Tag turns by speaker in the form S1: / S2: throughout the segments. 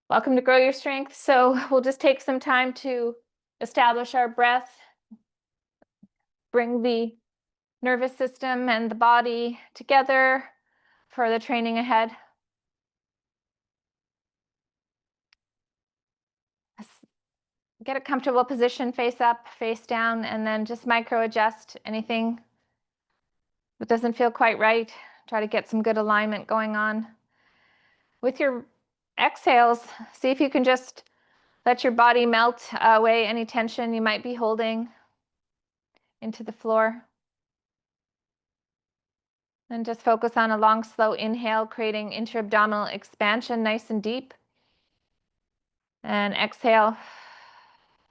S1: Welcome to Grow Your Strength. So we'll just take some time to establish our breath, bring the nervous system and the body together for the training ahead. Get a comfortable position, face up, face down, and then just micro adjust anything that doesn't feel quite right. Try to get some good alignment going on. With your exhales, see if you can just let your body melt away any tension you might be holding into the floor. And just focus on a long, slow inhale, creating intra-abdominal expansion, nice and deep. And exhale,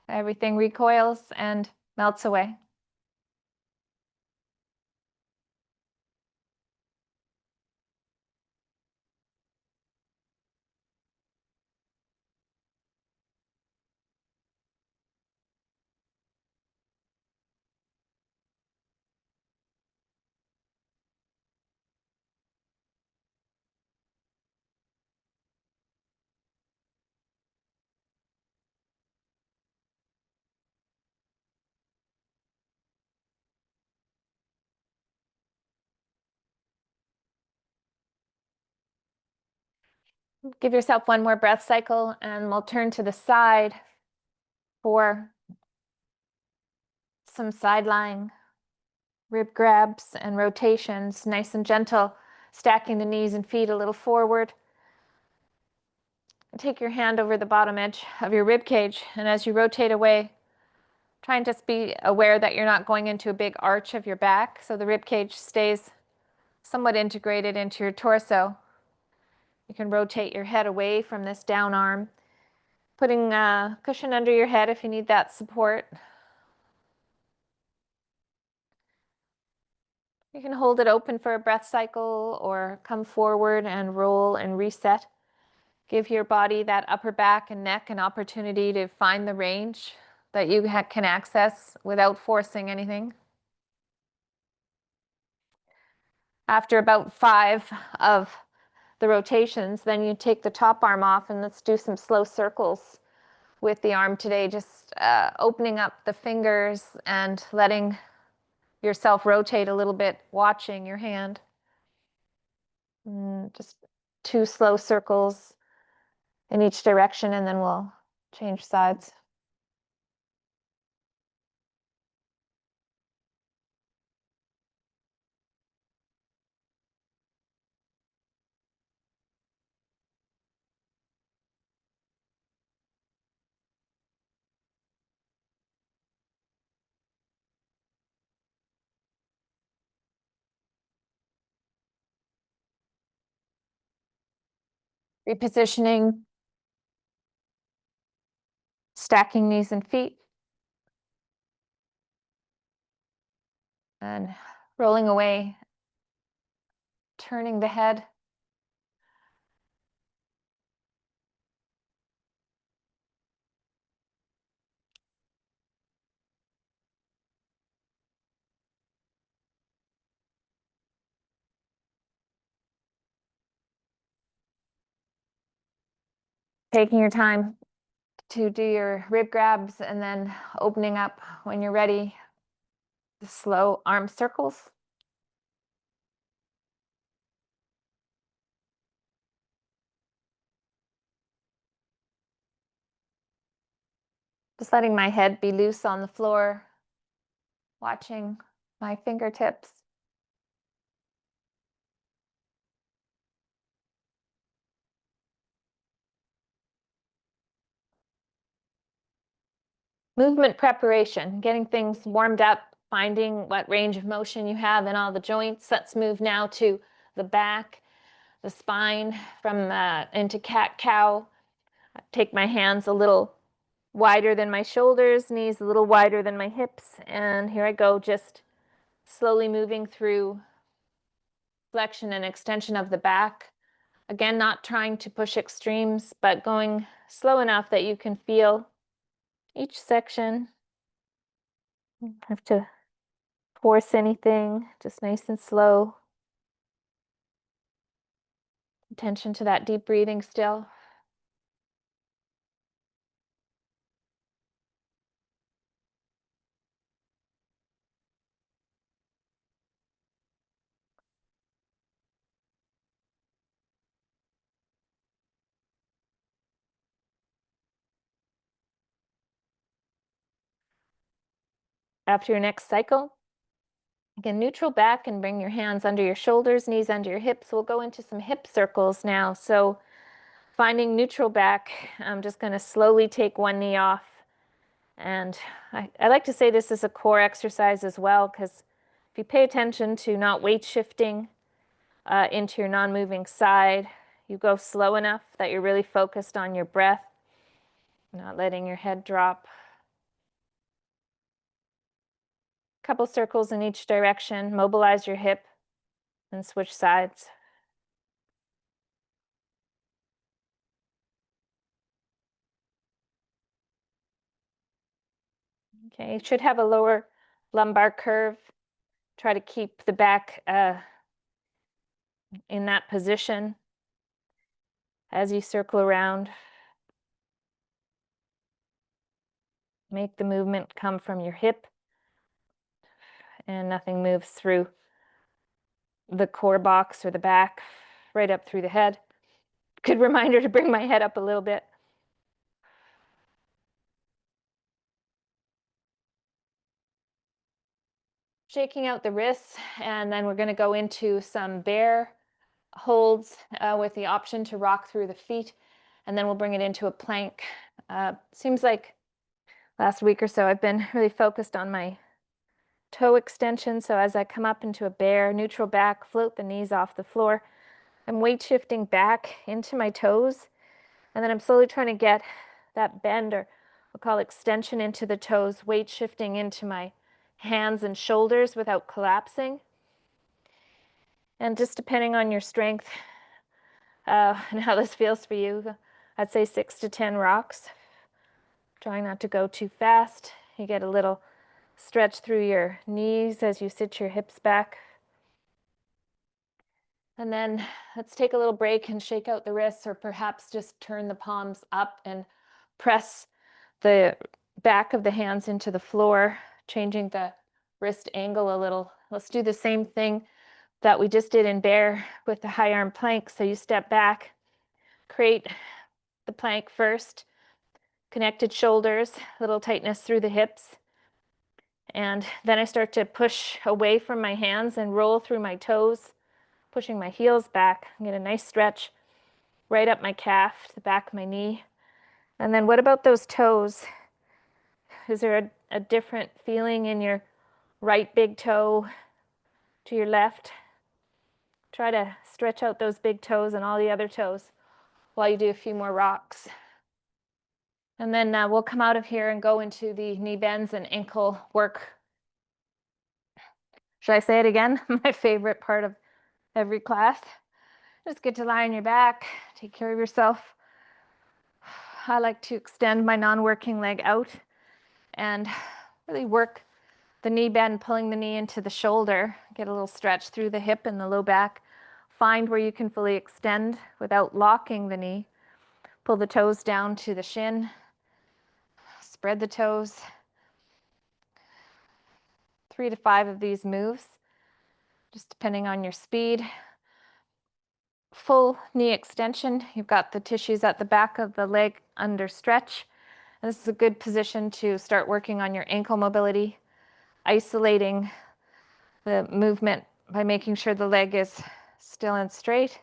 S1: everything recoils and melts away. Give yourself one more breath cycle, and we'll turn to the side for some side lying rib grabs and rotations, nice and gentle, stacking the knees and feet a little forward. Take your hand over the bottom edge of your rib cage, and as you rotate away, try and just be aware that you're not going into a big arch of your back, so the rib cage stays somewhat integrated into your torso. You can rotate your head away from this down arm, putting a cushion under your head if you need that support. You can hold it open for a breath cycle or come forward and roll and reset. Give your body, that upper back and neck, an opportunity to find the range that you can access without forcing anything. After about 5 of the rotations, then you take the top arm off, and let's do some slow circles with the arm today, just opening up the fingers and letting yourself rotate a little bit, watching your hand. Just 2 slow circles in each direction, and then we'll change sides. Repositioning, stacking knees and feet, and rolling away, turning the head. Taking your time to do your rib grabs, and then opening up when you're ready, the slow arm circles. Just letting my head be loose on the floor, watching my fingertips. Movement preparation, getting things warmed up, finding what range of motion you have in all the joints. Let's move now to the back, the spine, from into cat-cow. Take my hands a little wider than my shoulders, knees a little wider than my hips, and here I go, just slowly moving through flexion and extension of the back. Again, not trying to push extremes, but going slow enough that you can feel each section. You don't have to force anything, just nice and slow. Attention to that deep breathing still. after your next cycle. Again, neutral back and bring your hands under your shoulders, knees under your hips. We'll go into some hip circles now. So finding neutral back, I'm just going to slowly take one knee off. And I like to say this is a core exercise as well, because if you pay attention to not weight shifting into your non-moving side, you go slow enough that you're really focused on your breath, not letting your head drop. Couple circles in each direction, mobilize your hip, and switch sides. Okay, you should have a lower lumbar curve. Try to keep the back in that position as you circle around. Make the movement come from your hip, and nothing moves through the core box or the back, right up through the head. Good reminder to bring my head up a little bit. Shaking out the wrists, and then we're going to go into some bear holds with the option to rock through the feet, and then we'll bring it into a plank. Seems like last week or so I've been really focused on my toe extension, so as I come up into a bear, neutral back, float the knees off the floor. I'm weight shifting back into my toes, and then I'm slowly trying to get that bend, or we'll call extension, into the toes, weight shifting into my hands and shoulders without collapsing. And just depending on your strength and how this feels for you, I'd say 6 to 10 rocks. Trying not to go too fast. You get a little stretch through your knees as you sit your hips back. And then let's take a little break and shake out the wrists, or perhaps just turn the palms up and press the back of the hands into the floor, changing the wrist angle a little. Let's do the same thing that we just did in bear with the high arm plank. So you step back, create the plank first, connected shoulders, little tightness through the hips. And then I start to push away from my hands and roll through my toes, pushing my heels back. Get a nice stretch right up my calf, the back of my knee. And then what about those toes? Is there a different feeling in your right big toe to your left? Try to stretch out those big toes and all the other toes while you do a few more rocks. And then we'll come out of here and go into the knee bends and ankle work. Should I say it again? My favorite part of every class. Just get to lie on your back, take care of yourself. I like to extend my non-working leg out and really work the knee bend, pulling the knee into the shoulder. Get a little stretch through the hip and the low back. Find where you can fully extend without locking the knee. Pull the toes down to the shin. Spread the toes. 3 to 5 of these moves, just depending on your speed. Full knee extension. You've got the tissues at the back of the leg under stretch. And this is a good position to start working on your ankle mobility, isolating the movement by making sure the leg is still and straight,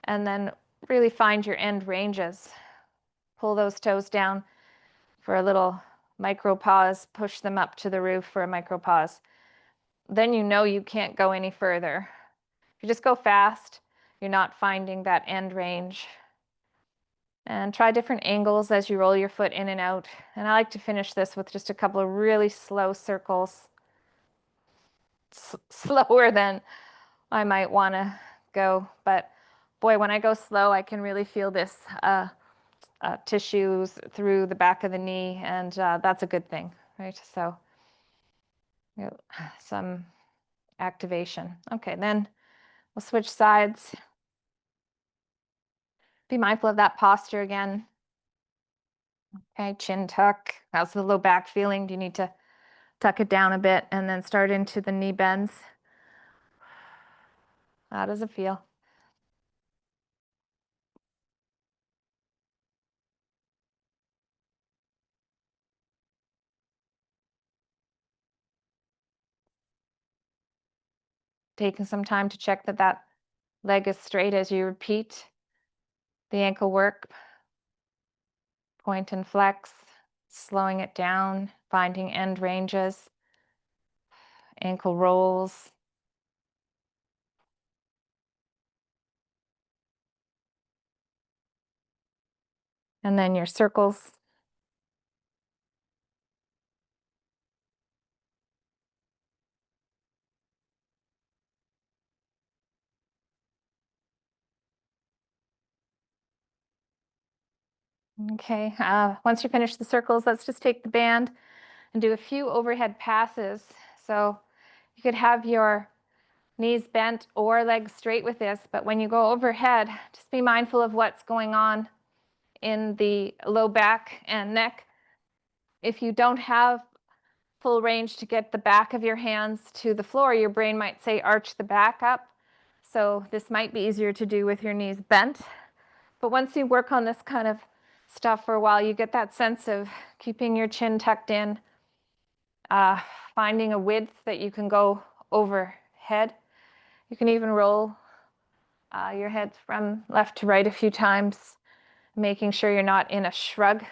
S1: and then really find your end ranges. Pull those toes down for a little micro pause, push them up to the roof for a micro pause. Then you know you can't go any further. If you just go fast, you're not finding that end range. And try different angles as you roll your foot in and out. And I like to finish this with just a couple of really slow circles. Slower than I might want to go. But boy, when I go slow, I can really feel this tissues through the back of the knee. And that's a good thing, right? So some activation. Okay, then we'll switch sides. Be mindful of that posture again. Okay, chin tuck. How's the low back feeling? Do you need to tuck it down a bit and then start into the knee bends? How does it feel? taking some time to check that that leg is straight as you repeat the ankle work, point and flex, slowing it down, finding end ranges, ankle rolls. And then your circles. Okay, once you finish the circles, let's just take the band and do a few overhead passes. So you could have your knees bent or legs straight with this, but when you go overhead, just be mindful of what's going on in the low back and neck. If you don't have full range to get the back of your hands to the floor, your brain might say arch the back up. So this might be easier to do with your knees bent. But once you work on this kind of stuff for a while, you get that sense of keeping your chin tucked in, finding a width that you can go overhead. You can even roll your head from left to right a few times, making sure you're not in a shrug.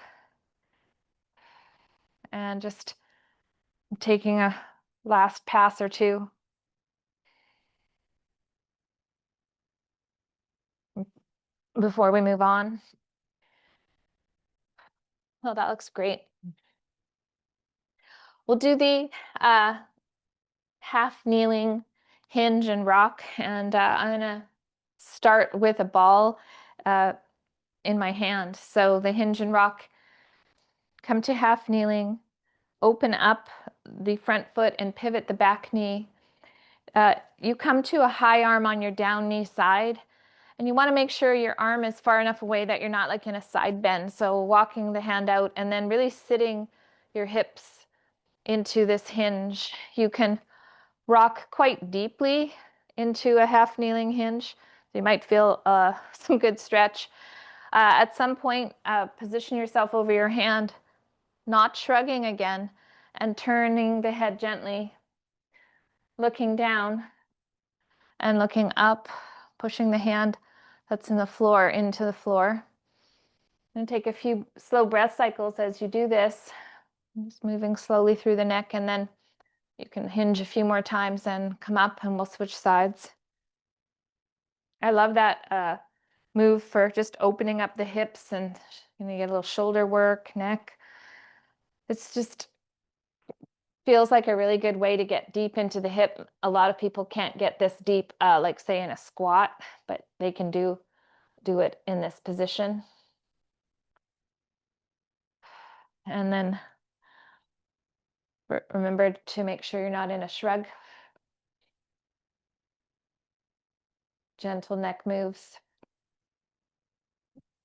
S1: And just taking a last pass or two. Before we move on. Oh, that looks great. We'll do the half kneeling hinge and rock, and I'm gonna start with a ball in my hand. So the hinge and rock, come to half kneeling, open up the front foot and pivot the back knee. You come to a high arm on your down knee side, and you want to make sure your arm is far enough away that you're not like in a side bend. So walking the hand out and then really sitting your hips into this hinge. You can rock quite deeply into a half kneeling hinge. You might feel some good stretch. At some point, position yourself over your hand, not shrugging again, and turning the head gently, looking down and looking up, pushing the hand that's in the floor into the floor. And take a few slow breath cycles as you do this, just moving slowly through the neck, and then you can hinge a few more times and come up, and we'll switch sides. I love that move for just opening up the hips, and you get a little shoulder work, neck. It's just feels like a really good way to get deep into the hip. A lot of people can't get this deep, like say in a squat, but they can do it in this position. And then remember to make sure you're not in a shrug. Gentle neck moves.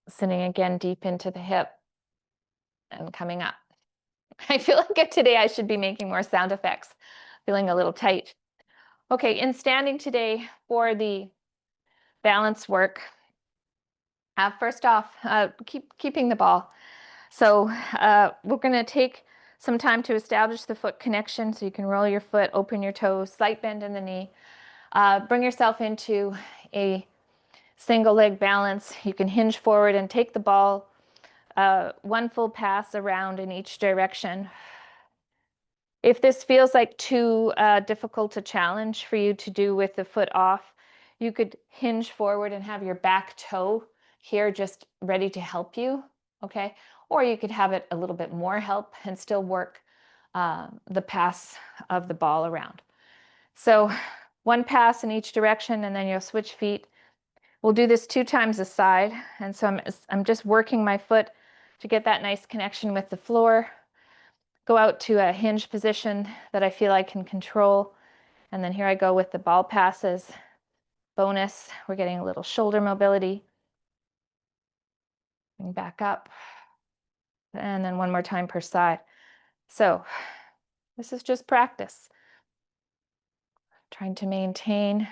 S1: Sitting again deep into the hip and coming up. I feel like today I should be making more sound effects. Feeling a little tight. Okay, in standing today for the balance work, first off, keeping the ball. So we're going to take some time to establish the foot connection, so you can roll your foot, open your toes, slight bend in the knee. Bring yourself into a single leg balance. You can hinge forward and take the ball one full pass around in each direction. If this feels like too difficult a challenge for you to do with the foot off, you could hinge forward and have your back toe here just ready to help you, okay? Or you could have it a little bit more help and still work the pass of the ball around. So one pass in each direction, and then you'll switch feet. We'll do this 2 times a side, and so I'm just working my foot to get that nice connection with the floor. Go out to a hinge position that I feel I can control. And then here I go with the ball passes. Bonus, we're getting a little shoulder mobility. Bring back up. And then one more time per side. So this is just practice. Trying to maintain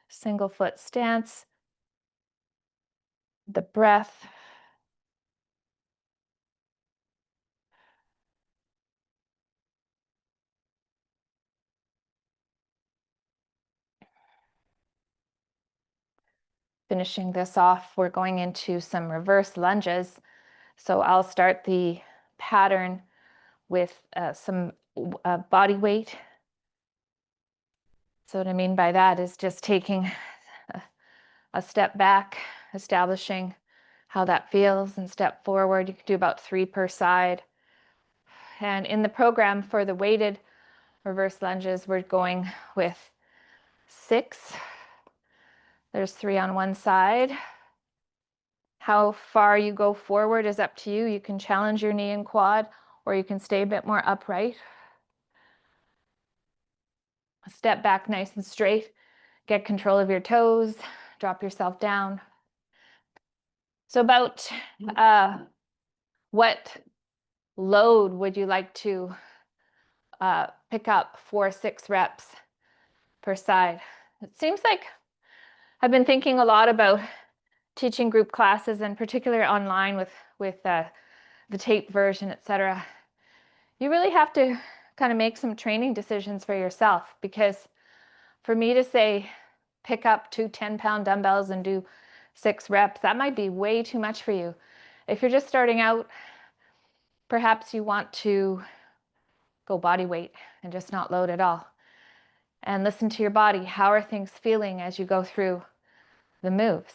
S1: single foot stance. The breath. finishing this off, we're going into some reverse lunges. So I'll start the pattern with some body weight. So what I mean by that is just taking a step back, establishing how that feels, and step forward. You can do about 3 per side. And in the program for the weighted reverse lunges, we're going with 6. There's 3 on one side. How far you go forward is up to you. You can challenge your knee and quad, or you can stay a bit more upright. Step back nice and straight. Get control of your toes. Drop yourself down. So about what load would you like to pick up for 6 reps per side? It seems like I've been thinking a lot about teaching group classes, and particularly online with the tape version, etc. You really have to kind of make some training decisions for yourself, because for me to say pick up 2 10-pound dumbbells and do 6 reps, that might be way too much for you. If you're just starting out, perhaps you want to go body weight and just not load at all. And listen to your body. How are things feeling as you go through the moves?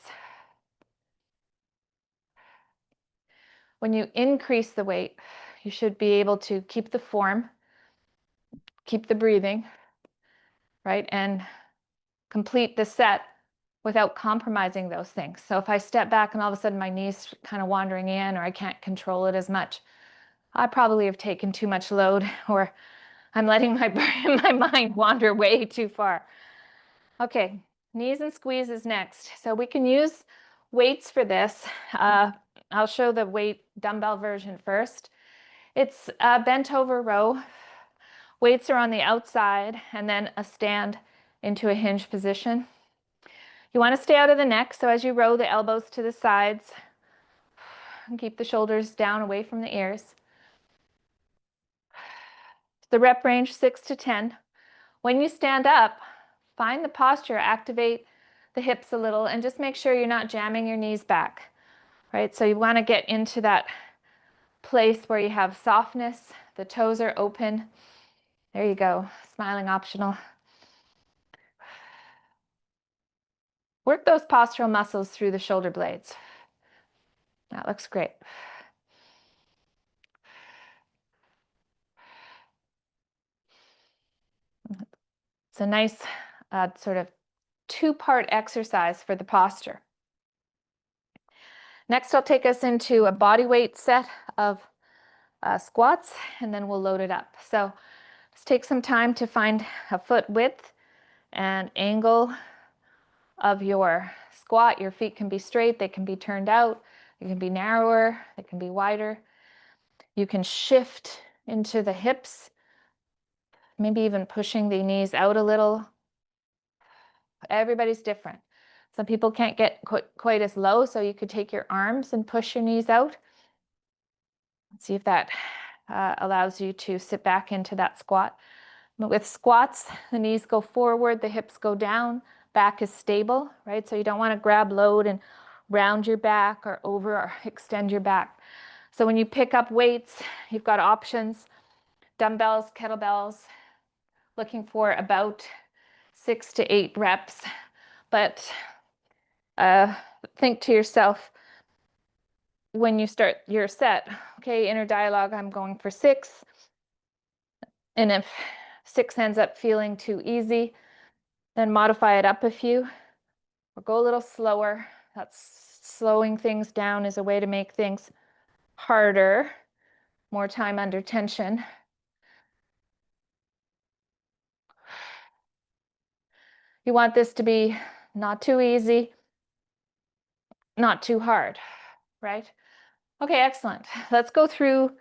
S1: When you increase the weight, you should be able to keep the form, keep the breathing, right? And complete the set without compromising those things. So if I step back and all of a sudden my knee's kind of wandering in, or I can't control it as much, I probably have taken too much load, or I'm letting my mind wander way too far. Okay, knees and squeezes next. So we can use weights for this. I'll show the weight dumbbell version first. It's a bent over row. Weights are on the outside, and then a stand into a hinge position. You want to stay out of the neck, so as you row, the elbows to the sides, and keep the shoulders down away from the ears. The rep range 6 to 10. When you stand up, find the posture, activate the hips a little, and just make sure you're not jamming your knees back, right? So you want to get into that place where you have softness, the toes are open. There you go, smiling optional. Work those postural muscles through the shoulder blades. That looks great. It's a nice sort of 2-part exercise for the posture. Next, I'll take us into a body weight set of squats, and then we'll load it up. So just take some time to find a foot width and angle of your squat. Your feet can be straight, they can be turned out, they can be narrower, they can be wider. You can shift into the hips, maybe even pushing the knees out a little. Everybody's different. Some people can't get quite as low, so you could take your arms and push your knees out. Let's see if that allows you to sit back into that squat. But with squats, the knees go forward, the hips go down, back is stable, right? So you don't want to grab load and round your back or over or extend your back. So when you pick up weights, you've got options: dumbbells, kettlebells, looking for about 6 to 8 reps. But think to yourself when you start your set, okay, inner dialogue, I'm going for 6. And if 6 ends up feeling too easy, then modify it up a few, or go a little slower. That's slowing things down is a way to make things harder, more time under tension. You want this to be not too easy, not too hard, right? Okay, excellent. Let's go through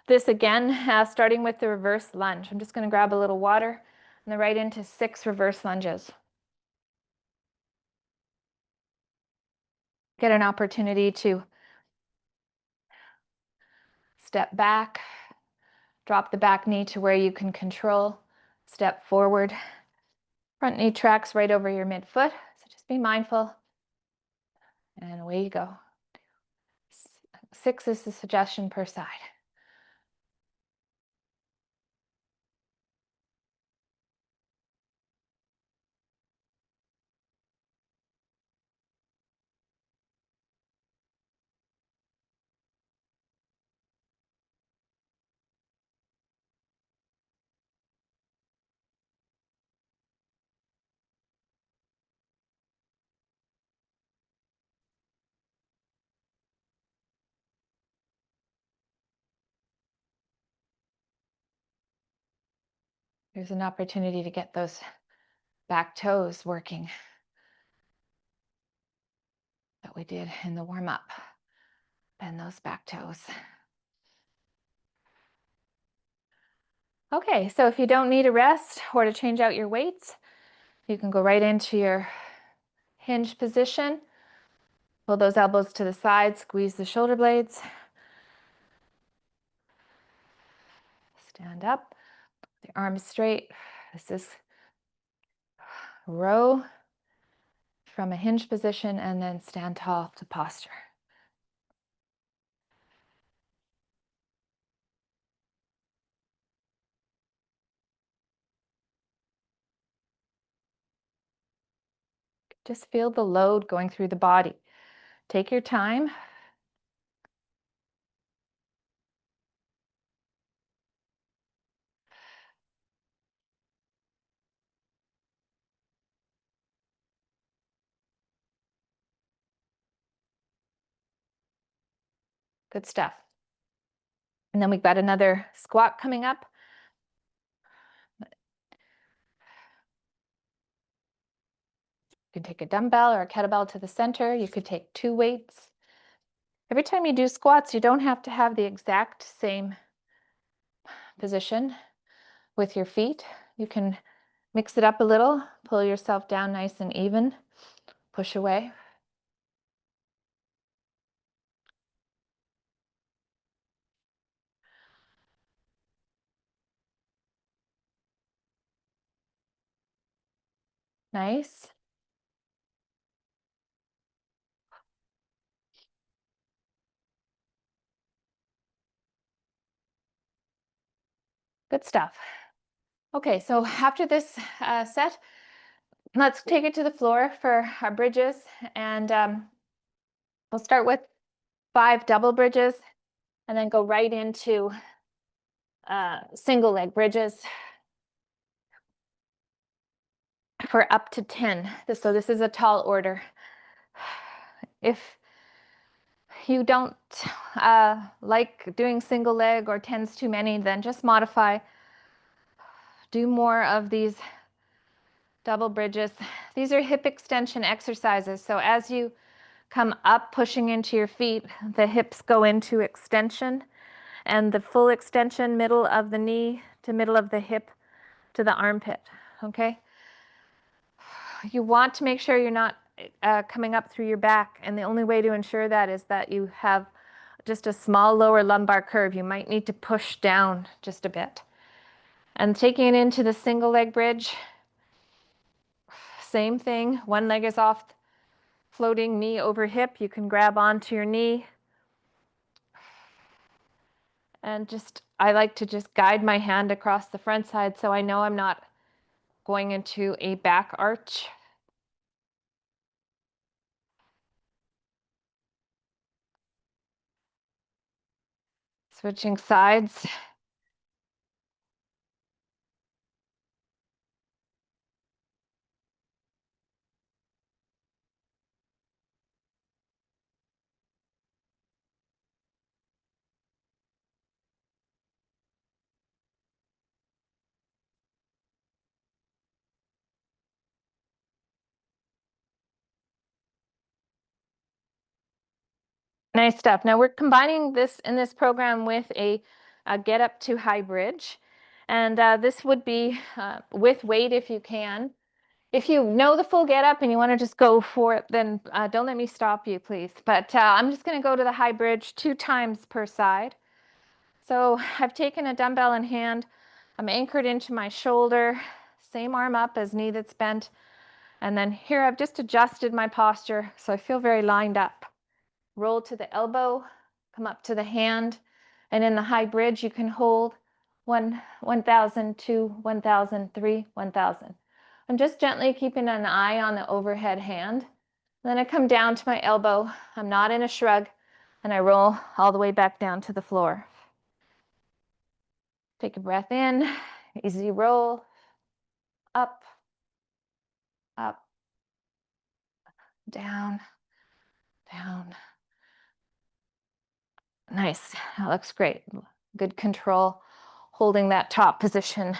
S1: this again, starting with the reverse lunge. I'm just going to grab a little water and then right into 6 reverse lunges. Get an opportunity to step back, drop the back knee to where you can control, step forward. Front knee tracks right over your midfoot, so just be mindful. And away you go. 6 is the suggestion per side. There's an opportunity to get those back toes working that we did in the warm-up. Bend those back toes. Okay, so if you don't need a rest or to change out your weights, you can go right into your hinge position. Pull those elbows to the side, squeeze the shoulder blades. Stand up, the arms straight. This is row from a hinge position and then stand tall to posture. Just feel the load going through the body. Take your time. Good stuff. And then we've got another squat coming up. You can take a dumbbell or a kettlebell to the center. You could take 2 weights. Every time you do squats, you don't have to have the exact same position with your feet. You can mix it up a little, pull yourself down nice and even, push away. Nice. Good stuff. Okay, so after this set, let's take it to the floor for our bridges, and we'll start with 5 double bridges and then go right into single leg bridges for up to 10. So this is a tall order. If you don't like doing single leg or 10's too many, then just modify. Do more of these double bridges. These are hip extension exercises. So as you come up, pushing into your feet, the hips go into extension, and the full extension, middle of the knee to middle of the hip to the armpit, okay? You want to make sure you're not coming up through your back, and the only way to ensure that is that you have just a small lower lumbar curve. You might need to push down just a bit. And taking it into the single leg bridge, same thing. One leg is off, floating knee over hip. You can grab onto your knee. And I like to just guide my hand across the front side so I know I'm not going into a back arch. Switching sides. Nice stuff. Now we're combining this in this program with a get up to high bridge. And this would be with weight if you can. If you know the full get up and you want to just go for it, then don't let me stop you, please. But I'm just going to go to the high bridge 2 times per side. So I've taken a dumbbell in hand. I'm anchored into my shoulder, same arm up as knee that's bent. And then here I've just adjusted my posture so I feel very lined up. Roll to the elbow, come up to the hand, and in the high bridge you can hold 1,000, 2, 1,000, 3, 1,000. I'm just gently keeping an eye on the overhead hand. Then I come down to my elbow. I'm not in a shrug, and I roll all the way back down to the floor. Take a breath in, easy roll, up, up, down, down. Nice, that looks great. Good control, holding that top position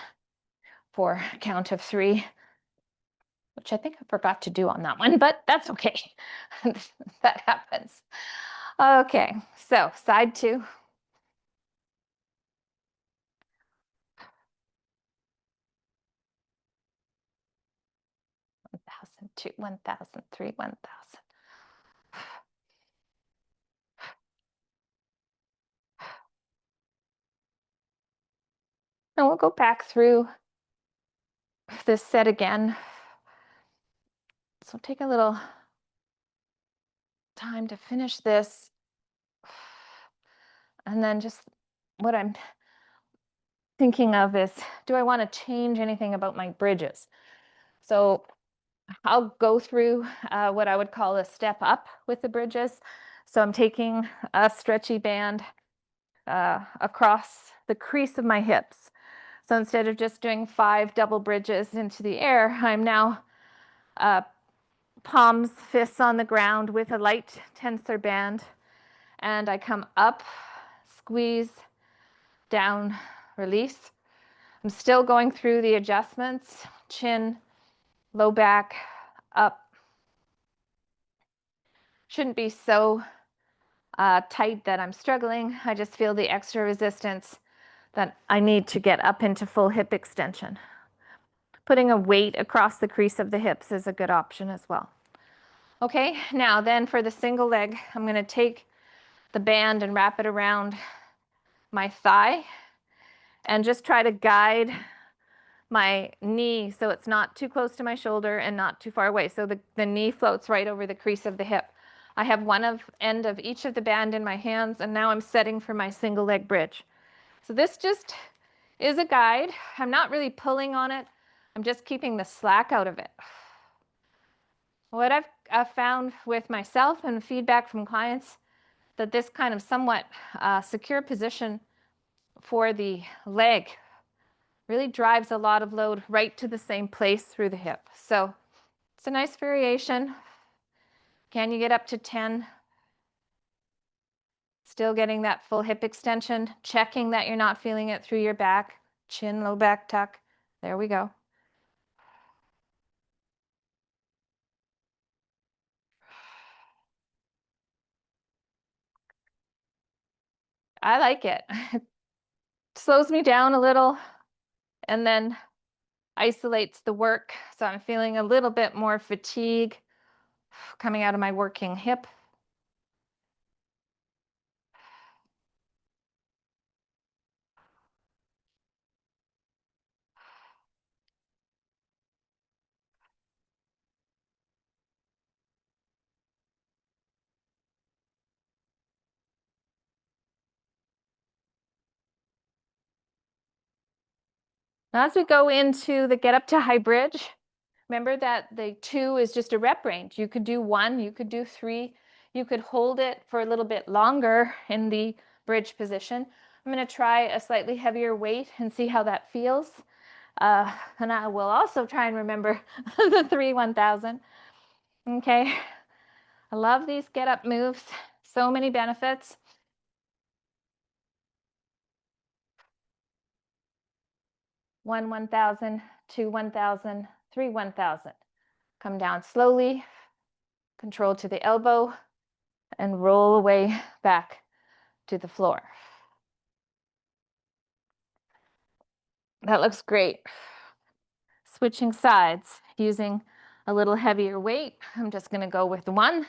S1: for a count of 3, which I think I forgot to do on that one, but that's okay. That happens. Okay, so side 2. 1,000, 2, 1,000, 3, 1,000. And we'll go back through this set again. So take a little time to finish this. And then just what I'm thinking of is, do I want to change anything about my bridges? So I'll go through what I would call a step up with the bridges. So I'm taking a stretchy band across the crease of my hips. So instead of just doing 5 double bridges into the air, I'm now palms, fists on the ground with a light tensor band. And I come up, squeeze, down, release. I'm still going through the adjustments, chin, low back, up. Shouldn't be so tight that I'm struggling. I just feel the extra resistance that I need to get up into full hip extension. Putting a weight across the crease of the hips is a good option as well. Okay, now then for the single leg, I'm going to take the band and wrap it around my thigh and just try to guide my knee so it's not too close to my shoulder and not too far away. So the knee floats right over the crease of the hip. I have one end of each of the band in my hands, and now I'm setting for my single leg bridge. So this just is a guide. I'm not really pulling on it. I'm just keeping the slack out of it. What I've found with myself and feedback from clients, that this kind of somewhat secure position for the leg really drives a lot of load right to the same place through the hip. So it's a nice variation. Can you get up to 10? Still getting that full hip extension, checking that you're not feeling it through your back, chin, low back tuck. There we go. I like it. It slows me down a little and then isolates the work. So I'm feeling a little bit more fatigue coming out of my working hip. Now as we go into the get up to high bridge, remember that the 2 is just a rep range. You could do 1, you could do 3, you could hold it for a little bit longer in the bridge position. I'm going to try a slightly heavier weight and see how that feels. And I will also try and remember the 3 1,000. Okay. I love these get up moves. So many benefits. One 1,000, 2 1,000, 3 1,000. Come down slowly, control to the elbow, and roll away back to the floor. That looks great. Switching sides, using a little heavier weight. I'm just going to go with 1.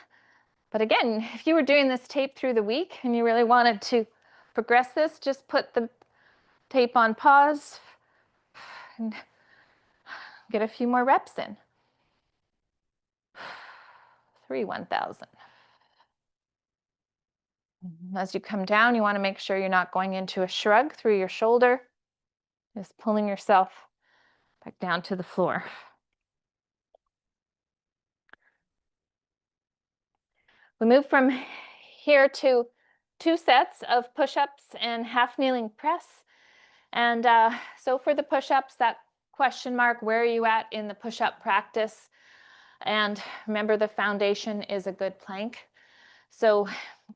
S1: But again, if you were doing this tape through the week and you really wanted to progress this, just put the tape on pause and get a few more reps in. 3 1000. As you come down, you want to make sure you're not going into a shrug through your shoulder, just pulling yourself back down to the floor. We move from here to 2 sets of push-ups and half kneeling press. And so for the push-ups, that question mark, where are you at in the push-up practice? And remember, the foundation is a good plank. So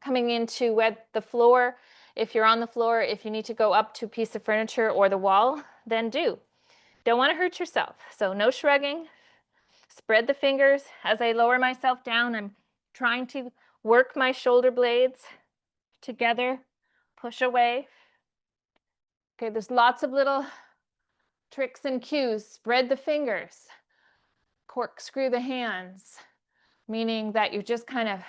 S1: coming into the floor, if you're on the floor, if you need to go up to a piece of furniture or the wall, then do. Don't want to hurt yourself. So no shrugging. Spread the fingers. As I lower myself down, I'm trying to work my shoulder blades together, push away. Okay, there's lots of little tricks and cues. Spread the fingers, corkscrew the hands, meaning that you're just kind of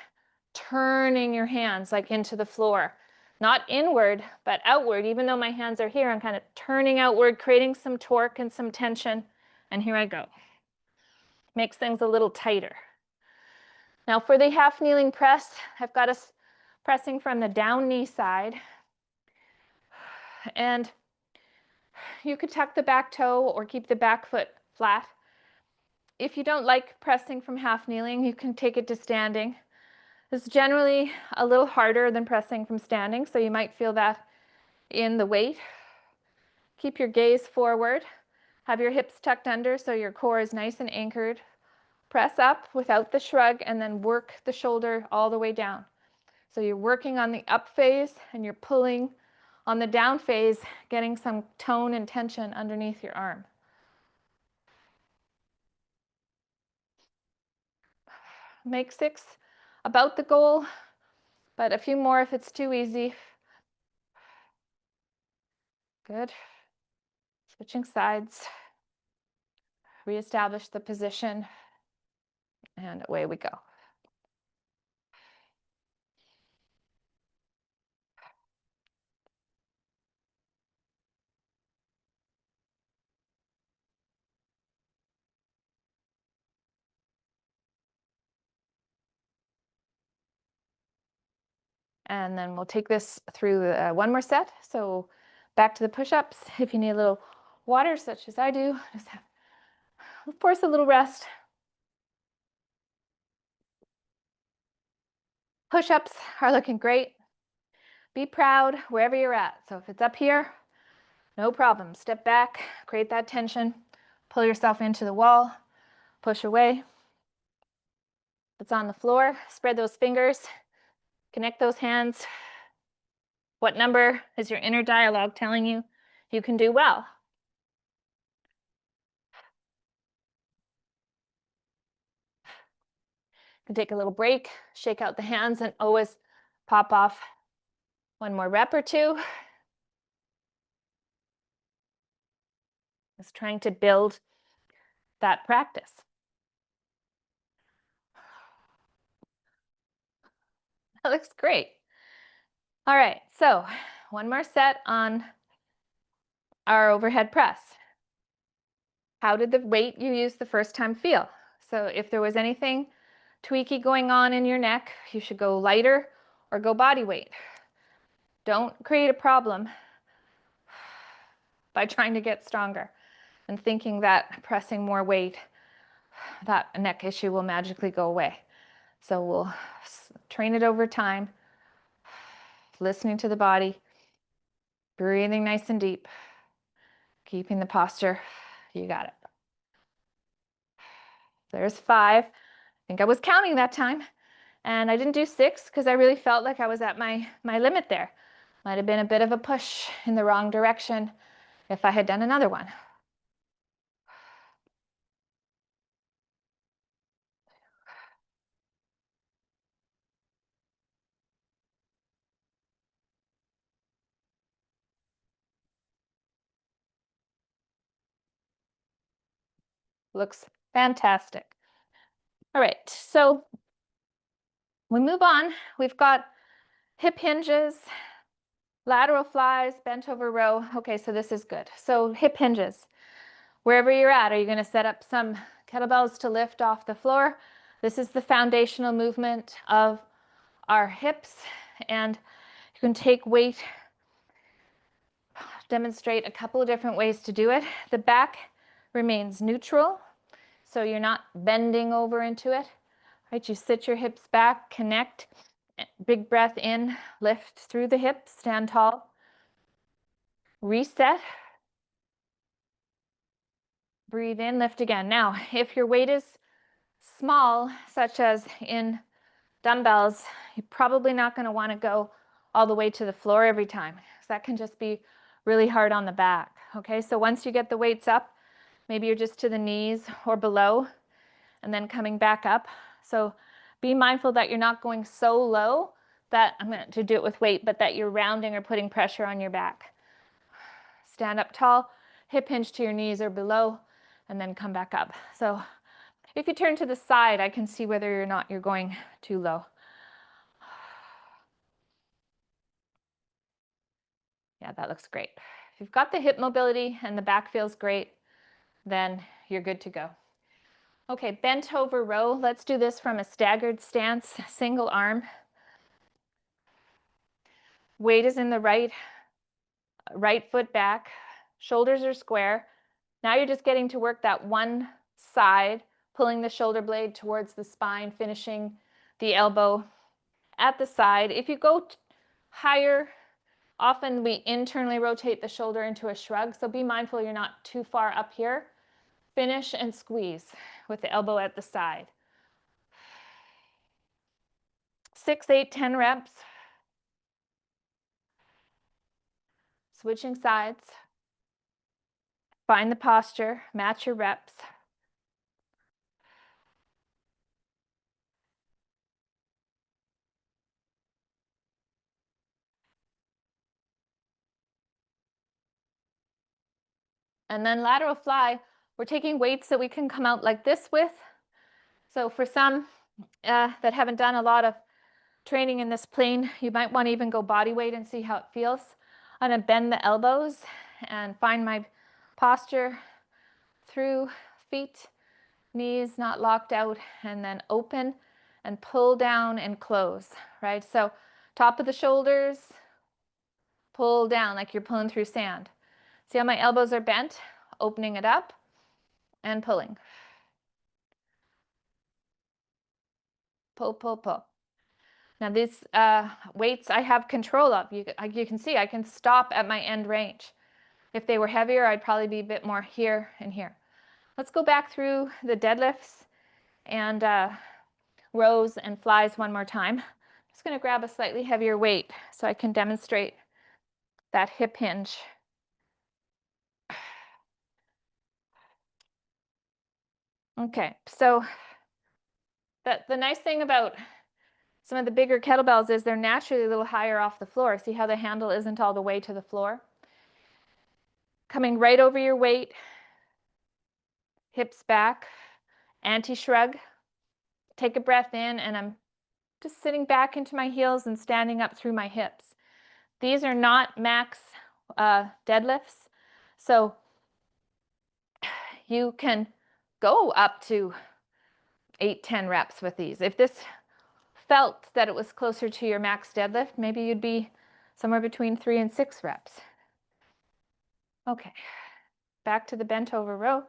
S1: turning your hands like into the floor. Not inward, but outward. Even though my hands are here, I'm kind of turning outward, creating some torque and some tension. And here I go. Makes things a little tighter. Now for the half kneeling press, I've got us pressing from the down knee side. And you could tuck the back toe or keep the back foot flat. If you don't like pressing from half kneeling, you can take it to standing. It's generally a little harder than pressing from standing, so you might feel that in the weight. Keep your gaze forward. Have your hips tucked under so your core is nice and anchored. Press up without the shrug and then work the shoulder all the way down. So you're working on the up phase and you're pulling on the down phase, getting some tone and tension underneath your arm. Make 6 about the goal, but a few more if it's too easy. Good. Switching sides. Reestablish the position, and away we go. And then we'll take this through one more set. So back to the push-ups. If you need a little water, such as I do, just have, force a little rest. Push-ups are looking great. Be proud wherever you're at. So if it's up here, no problem. Step back, create that tension, pull yourself into the wall, push away. If it's on the floor, spread those fingers, connect those hands. What number is your inner dialogue telling you you can do well? You can take a little break, shake out the hands, and always pop off one more rep or two. Just trying to build that practice. That looks great. All right, so one more set on our overhead press. How did the weight you used the first time feel? So if there was anything tweaky going on in your neck, you should go lighter or go body weight. Don't create a problem by trying to get stronger and thinking that pressing more weight, that neck issue will magically go away. So we'll train it over time, listening to the body, breathing nice and deep, keeping the posture. You got it. There's 5. I think I was counting that time. And I didn't do 6 because I really felt like I was at my limit there. Might have been a bit of a push in the wrong direction if I had done another one. Looks fantastic. All right, so we move on. We've got hip hinges, lateral flies, bent over row. Okay, so this is good. So hip hinges. Wherever you're at, are you going to set up some kettlebells to lift off the floor? This is the foundational movement of our hips, and you can take weight, demonstrate a couple of different ways to do it. The back remains neutral, so you're not bending over into it, right? You sit your hips back, connect, big breath in, lift through the hips, stand tall, reset, breathe in, lift again. Now, if your weight is small, such as in dumbbells, you're probably not going to want to go all the way to the floor every time. So that can just be really hard on the back. Okay, so once you get the weights up, maybe you're just to the knees or below, and then coming back up. So be mindful that you're not going so low that I'm going to do it with weight, but that you're rounding or putting pressure on your back. Stand up tall, hip hinge to your knees or below, and then come back up. So if you turn to the side, I can see whether or not you're going too low. Yeah, that looks great. If you've got the hip mobility and the back feels great, then you're good to go. Okay, bent over row. Let's do this from a staggered stance, single arm. Weight is in the right foot back. Shoulders are square. Now you're just getting to work that one side, pulling the shoulder blade towards the spine, finishing the elbow at the side. If you go higher, often we internally rotate the shoulder into a shrug, so be mindful you're not too far up here. Finish and squeeze with the elbow at the side. 6, 8, 10 reps. Switching sides. Find the posture, match your reps. And then lateral fly, we're taking weights that we can come out like this with. So for some that haven't done a lot of training in this plane, you might want to even go body weight and see how it feels. I'm going to bend the elbows and find my posture through feet, knees not locked out, and then open and pull down and close, right? So top of the shoulders, pull down like you're pulling through sand. See how my elbows are bent? Opening it up and pulling. Pull, pull, pull. Now these weights I have control of. You can see I can stop at my end range. If they were heavier, I'd probably be a bit more here and here. Let's go back through the deadlifts and rows and flies one more time. I'm just going to grab a slightly heavier weight so I can demonstrate that hip hinge. Okay, so the nice thing about some of the bigger kettlebells is they're naturally a little higher off the floor. See how the handle isn't all the way to the floor? Coming right over your weight, hips back, anti-shrug. Take a breath in, and I'm just sitting back into my heels and standing up through my hips. These are not max deadlifts, so you can go up to 8, 10 reps with these. If this felt that it was closer to your max deadlift, maybe you'd be somewhere between 3 and 6 reps. Okay, back to the bent over row.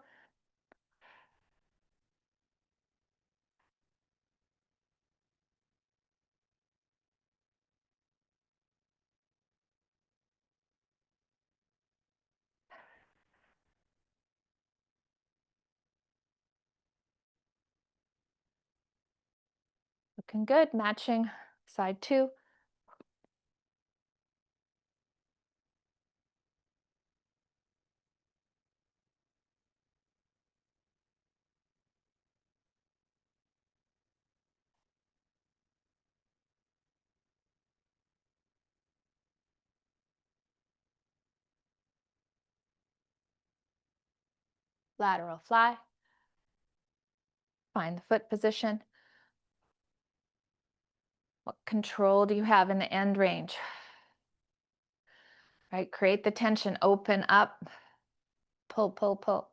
S1: Looking good, matching side 2. Lateral fly. Find the foot position. What control do you have in the end range? Right, create the tension, open up, pull, pull, pull.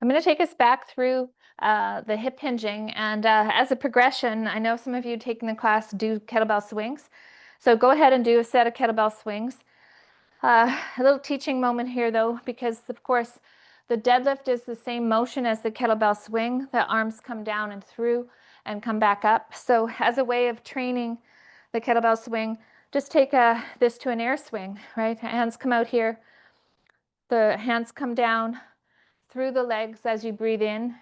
S1: I'm going to take us back through the hip hinging, and as a progression, I know some of you taking the class do kettlebell swings. So go ahead and do a set of kettlebell swings. A little teaching moment here though, because of course the deadlift is the same motion as the kettlebell swing. The arms come down and through and come back up. So as a way of training the kettlebell swing, just take this to an air swing, right? Hands come out here. The hands come down through the legs as you breathe in.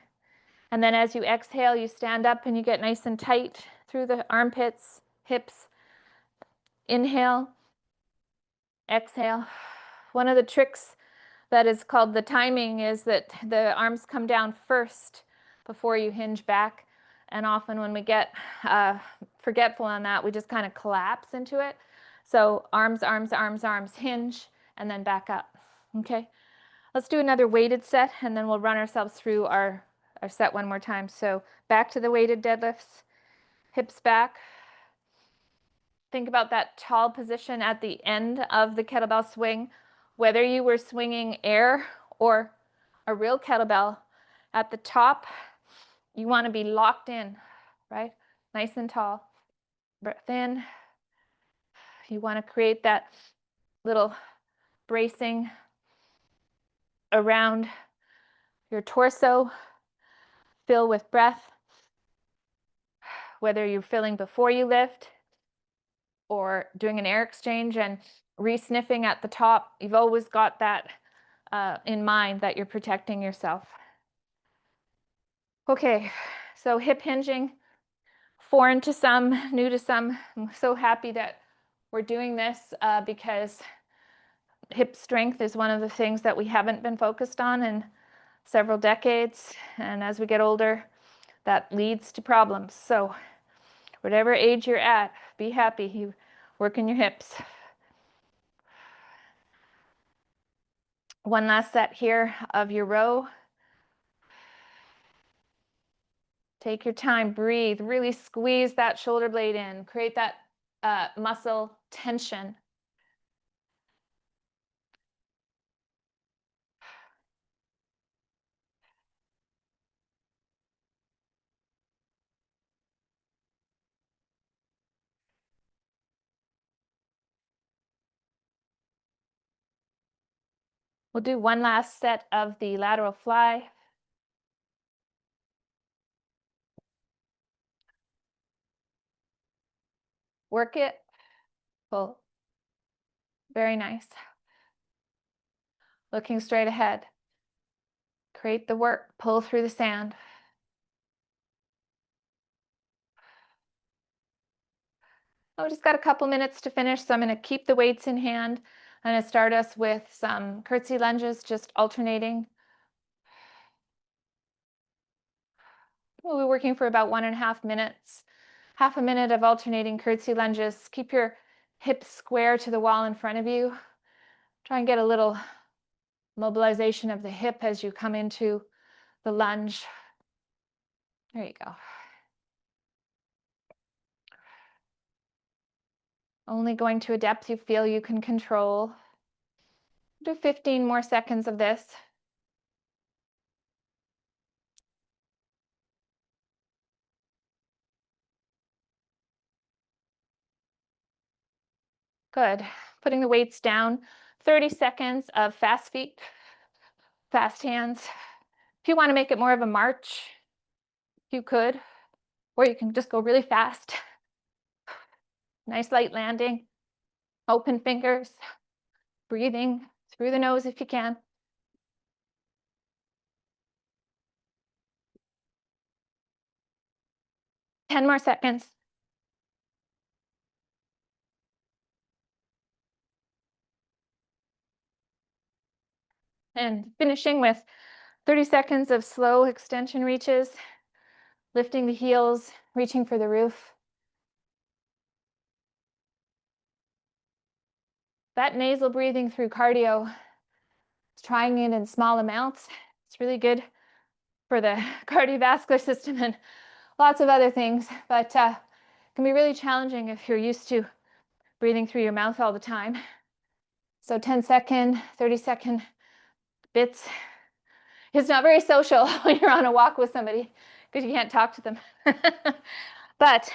S1: And then as you exhale, you stand up and you get nice and tight through the armpits, hips. Inhale, exhale. One of the tricks that is called the timing is that the arms come down first before you hinge back. And often when we get forgetful on that, we just kind of collapse into it. So arms, arms, arms, arms, hinge, and then back up. Okay, let's do another weighted set, and then we'll run ourselves through our set one more time. So back to the weighted deadlifts, hips back. Think about that tall position at the end of the kettlebell swing. Whether you were swinging air or a real kettlebell, at the top, you want to be locked in, right? Nice and tall. Breath in. You want to create that little bracing around your torso. Fill with breath. Whether you're filling before you lift or doing an air exchange and re-sniffing at the top, you've always got that in mind, that you're protecting yourself. Okay, so hip hinging, foreign to some, new to some. I'm so happy that we're doing this because hip strength is one of the things that we haven't been focused on in several decades. And as we get older, that leads to problems. So whatever age you're at, be happy. You work in your hips. One last set here of your row. Take your time, breathe, really squeeze that shoulder blade in, create that muscle tension. We'll do one last set of the lateral fly. Work it, pull. Very nice. Looking straight ahead. Create the work, pull through the sand. Oh, just got a couple minutes to finish, so I'm going to keep the weights in hand. I'm going to start us with some curtsy lunges, just alternating. We'll be working for about 1.5 minutes. Half a minute of alternating curtsy lunges. Keep your hips square to the wall in front of you. Try and get a little mobilization of the hip as you come into the lunge. There you go. Only going to a depth you feel you can control. Do 15 more seconds of this. Good. Putting the weights down. 30 seconds of fast feet, fast hands. If you want to make it more of a march, you could, or you can just go really fast. Nice light landing. Open fingers. Breathing through the nose if you can. 10 more seconds. And finishing with 30 seconds of slow extension reaches, lifting the heels, reaching for the roof. That nasal breathing through cardio, trying it in small amounts. It's really good for the cardiovascular system and lots of other things, but can be really challenging if you're used to breathing through your mouth all the time. So 10-second, 30-second bits. It's not very social when you're on a walk with somebody because you can't talk to them. But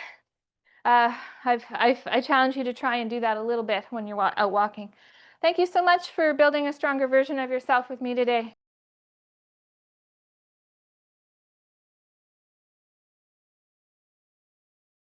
S1: I challenge you to try and do that a little bit when you're out walking. Thank you so much for building a stronger version of yourself with me today.